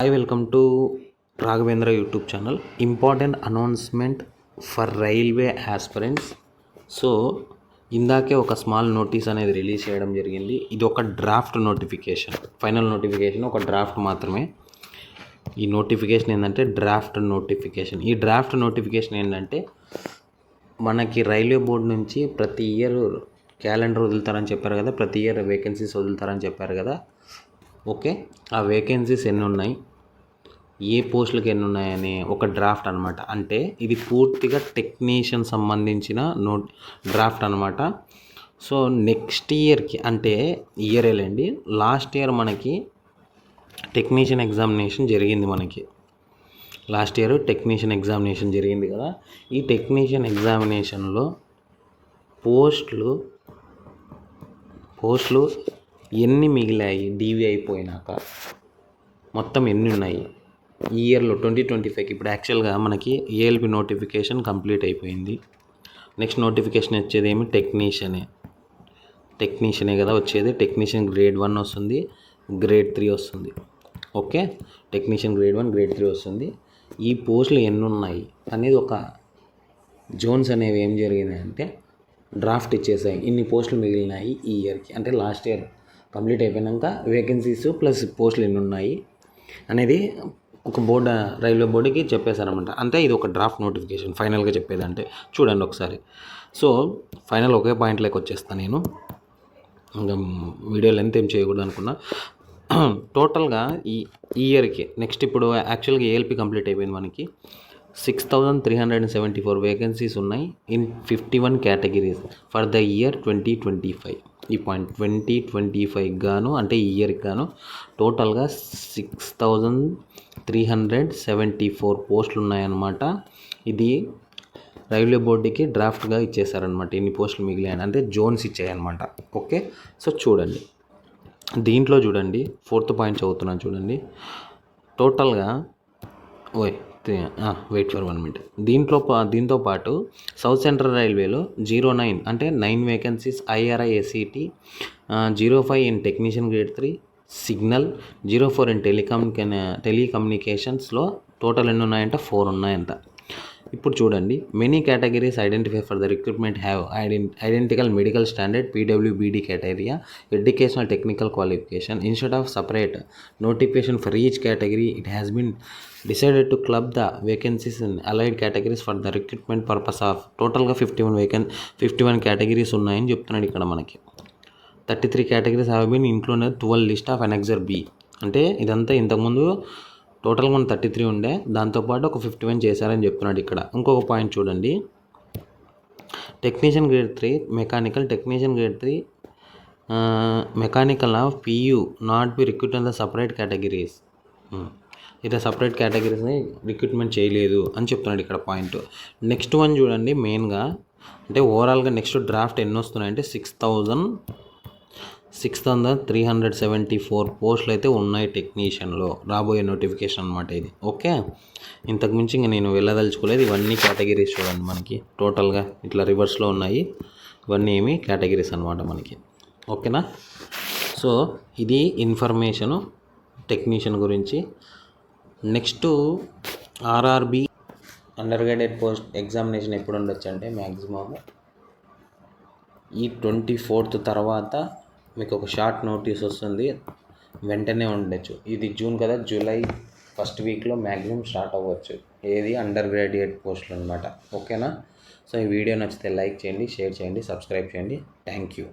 Hi, welcome to Raghavendra YouTube channel. Important announcement for railway aspirants. So ఇందాకే ఒక small notice అనేది release చేయడం జరిగింది. ఇది ఒక డ్రాఫ్ట్ నోటిఫికేషన్, ఫైనల్ నోటిఫికేషన్ ఒక డ్రాఫ్ట్ మాత్రమే. ఈ నోటిఫికేషన్ ఏంటంటే డ్రాఫ్ట్ నోటిఫికేషన్. ఈ డ్రాఫ్ట్ నోటిఫికేషన్ ఏంటంటే మనకి రైల్వే బోర్డు నుంచి ప్రతి ఇయర్ క్యాలెండర్ వదులుతారని చెప్పారు కదా, ప్రతి ఇయర్ వేకెన్సీస్ వదులుతారని చెప్పారు కదా. ఓకే, ఆ వేకెన్సీస్ ఎన్ని ఉన్నాయి, ఏ పోస్టులకు ఎన్ని ఉన్నాయని ఒక డ్రాఫ్ట్ అనమాట. అంటే ఇది పూర్తిగా టెక్నీషియన్ సంబంధించిన డ్రాఫ్ట్ అనమాట. సో నెక్స్ట్ ఇయర్కి అంటే ఇయరేలేండి, లాస్ట్ ఇయర్ మనకి టెక్నీషియన్ ఎగ్జామినేషన్ జరిగింది. లాస్ట్ ఇయర్ టెక్నీషియన్ ఎగ్జామినేషన్ జరిగింది కదా. ఈ టెక్నీషియన్ ఎగ్జామినేషన్లో పోస్టులు ఎన్ని మిగిలాయి, డీవీ అయిపోయినాక మొత్తం ఎన్ని ఉన్నాయి ఈ ఇయర్లో 2025కి. ఇప్పుడు యాక్చువల్గా మనకి ఏఎల్పి నోటిఫికేషన్ కంప్లీట్ అయిపోయింది. నెక్స్ట్ నోటిఫికేషన్ వచ్చేది ఏమి, టెక్నీషియనే కదా వచ్చేది. టెక్నీషియన్ గ్రేడ్ 1 వస్తుంది, గ్రేడ్ 3 వస్తుంది. ఓకే, టెక్నీషియన్ గ్రేడ్ 1 గ్రేడ్ 3 వస్తుంది. ఈ పోస్టులు ఎన్ని ఉన్నాయి అనేది ఒక జోన్స్ అనేవి ఏం జరిగినాయి అంటే డ్రాఫ్ట్ ఇచ్చేసాయి. ఇన్ని పోస్టులు మిగిలినాయి ఈ ఇయర్కి, అంటే లాస్ట్ ఇయర్ కంప్లీట్ అయిపోయినాక వేకెన్సీస్ ప్లస్ పోస్టులు ఎన్ని ఉన్నాయి అనేది ఒక రైల్వే బోర్డుకి చెప్పేశారనమాట. అంటే ఇది ఒక డ్రాఫ్ట్ నోటిఫికేషన్. ఫైనల్గా చెప్పేది అంటే చూడండి ఒకసారి. సో ఫైనల్ ఒకే పాయింట్లోకి వచ్చేస్తాను నేను, ఇంకా వీడియో లెంత్ ఏం చేయకూడదు అనుకున్నా. టోటల్గా ఈ ఇయర్కి నెక్స్ట్ ఇప్పుడు యాక్చువల్గా ఏఎల్పి కంప్లీట్ అయిపోయింది. మనకి 6,374 వేకెన్సీస్ ఉన్నాయి in 51 categories for the year 2025. ఈ పాయింట్ 2025 గాను అంటే ఈ ఇయర్కి గాను టోటల్గా 6,374 పోస్టులు ఉన్నాయన్నమాట. ఇది రైల్వే బోర్డుకి డ్రాఫ్ట్గా ఇచ్చేసారనమాట. ఇన్ని పోస్టులు మిగిలాయని అంటే జోన్స్ ఇచ్చాయన్నమాట. ఓకే, సో చూడండి దీంట్లో చూడండి, 4th పాయింట్ చదువుతున్నాను చూడండి. టోటల్గా వెయిట్ ఫర్ 1 మినిట్. దీంతో పాటు సౌత్ సెంట్రల్ రైల్వేలో 09 అంటే 9 vacancies IRI SET, 05 in technician grade 3 signal, 04 in టెలికమ్యూనికేషన్స్లో టోటల్ ఎన్ని ఉన్నాయంటే 4 ఉన్నాయంట. ఇప్పుడు చూడండి, many categories identify for the recruitment have identical medical standard PWBD criteria, educational technical qualification. Instead of separate notification for each category it has been decided to club the vacancies in allied categories for the recruitment purpose of. టోటల్గా 51 categories ఉన్నాయని చెప్తున్నాడు ఇక్కడ మనకి. 33 categories have been included 12 list of annexure B. అంటే ఇదంతా ఇంతకుముందు టోటల్గా మన 33 ఉండే, దాంతోపాటు ఒక 51 చేశారని చెప్తున్నాడు ఇక్కడ. ఇంకొక పాయింట్ చూడండి, technician grade 3 mechanical, technician grade 3 mechanical of PU not be recruit in the separate categories. ఇట్లా సపరేట్ కేటగిరీస్ని రిక్రూట్మెంట్ చేయలేదు అని చెప్తున్నాడు ఇక్కడ పాయింట్. నెక్స్ట్ వన్ చూడండి, మెయిన్గా అంటే ఓవరాల్గా నెక్స్ట్ డ్రాఫ్ట్ ఎన్ని వస్తున్నాయంటే 6,374 పోస్టులు అయితే ఉన్నాయి టెక్నీషియన్లో, రాబోయే నోటిఫికేషన్ అనమాట ఇది. ఓకే, ఇంతకుమించి ఇంకా నేను వెళ్ళదలుచుకోలేదు. ఇవన్నీ కేటగిరీస్ చూడండి మనకి టోటల్గా ఇట్లా రివర్స్లో ఉన్నాయి. ఇవన్నీ ఏమి కేటగిరీస్ అనమాట మనకి. ఓకేనా, సో ఇది ఇన్ఫర్మేషను టెక్నీషియన్ గురించి. Next RRB under graduate post examination ఎప్పుడు ఉండొచ్చు అంటే మ్యాక్సిమమ్ ఈ 24th తర్వాత మీకు ఒక షార్ట్ నోటీస్ వస్తుంది, వెంటనే ఉండొచ్చు. ఇది జూన్ కదా, జూలై 1st వీక్లో మ్యాక్సిమం స్టార్ట్ అవ్వచ్చు. ఏది అండర్ గ్రాడ్యుయేట్ పోస్టులు అనమాట. ఓకేనా, సో ఈ వీడియో నచ్చితే లైక్ చేయండి, షేర్ చేయండి, సబ్స్క్రైబ్ చేయండి. Thank you.